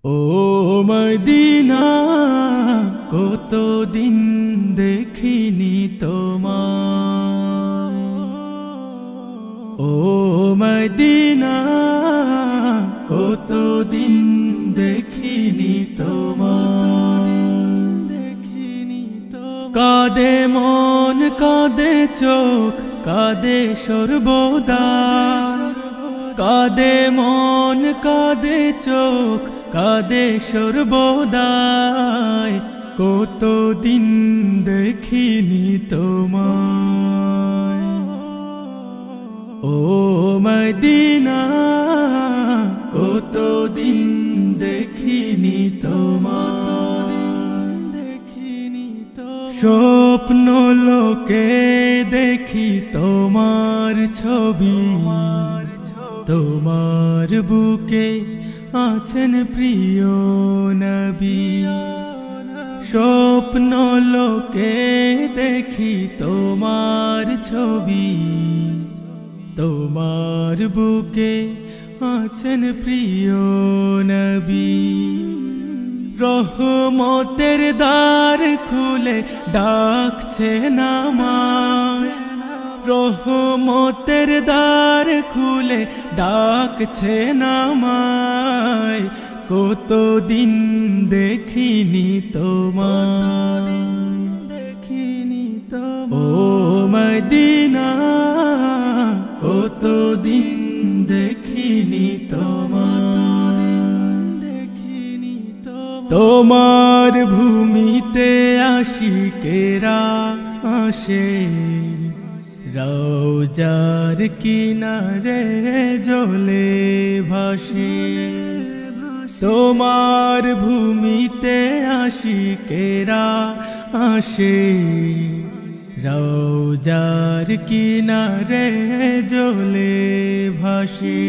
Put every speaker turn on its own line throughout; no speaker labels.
ও Medina, কতদিন দেখিনি তোমায়। ও মদিনা, কতদিন দেখিনি তোমায়। কাঁদে মন কাঁদে চোখ কাঁদে সর্বদা, কাঁদে মন কাঁদে চোখ কাঁদে সর্বদাই। কতদিন দেখিনি তোমায়। ও মদিনা, কতদিন দেখিনি তোমায়। স্বপ্ন লোকে দেখি তোমার ছবি, তোমার বুকে আছেন প্রিয় নবী। স্বপ্ন লোকে দেখি তোমার ছবি, তোমার বুকে আছেন প্রিয় নবী। রহমতের দ্বার খুলে ডাকছে নামায়, রহমতের দ্বার খুলে ডাকছে নামায়। কতদিন দেখিনি তোমায়। ও মদিনা, কতদিন দেখিনি তোমায়। তোমার ভূমিতে আশিকেরা আসে, রওজার কিনারে জলে ভাসে। তোমার ভূমিতে আশিকেরা আসে, রওজার কিনারে জলে ভাসে।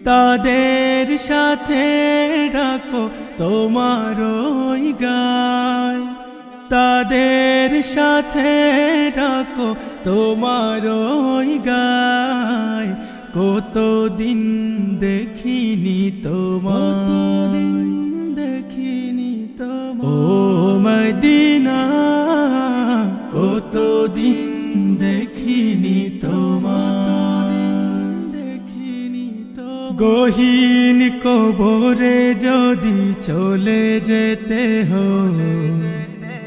তাদের সাথে রাখো তোমার ওই গায়, তাদের সাথে রাখো তোমার ওই গায়। কতদিন দেখিনি তোমায়। ও মদিনা, কতদিন দেখিনি তোমায়। গহীন কবরে যদি চলে যেতে হয়,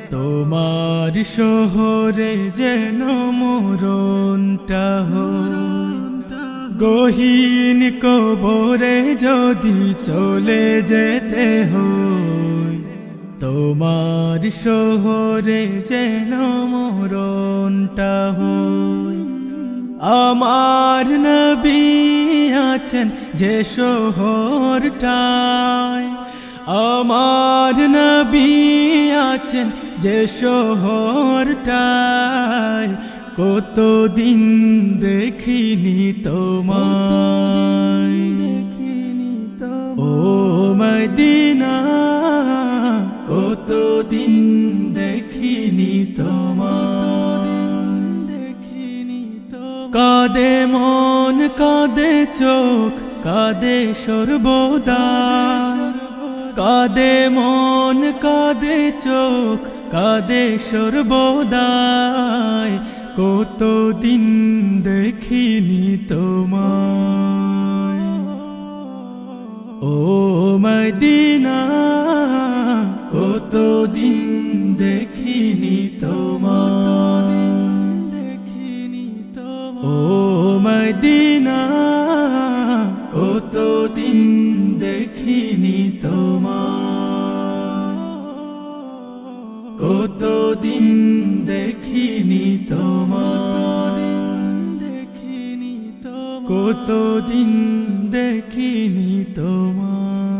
তোমার শহরে যেন মরণটা হয়। গহীন কবরে যদি চলে যেতে হয়, তোমার শহরে যেন মরণটা হয়। আমার নবী আছেন যে শহরটায়, আমার নবী আছেন যে শহরটায়। কতদিন দেখিনি তোমায়। ও মদিনা, কতদিন দেখিনি তোমায়। কাঁদে মন কাঁদে চোখ কাঁদে সর্বদা, কাঁদে মন কাঁদে চোখ কাঁদে সর্বদাই। কতদিন দেখিনি তোমায়। ও মদিনা, কতদিন দেখিনি তোমায়। ও মদিনা, কতদিন দেখিনি তোমায়। কতদিন দেখিনি তোমায়। কতদিন দেখিনি তোমায়।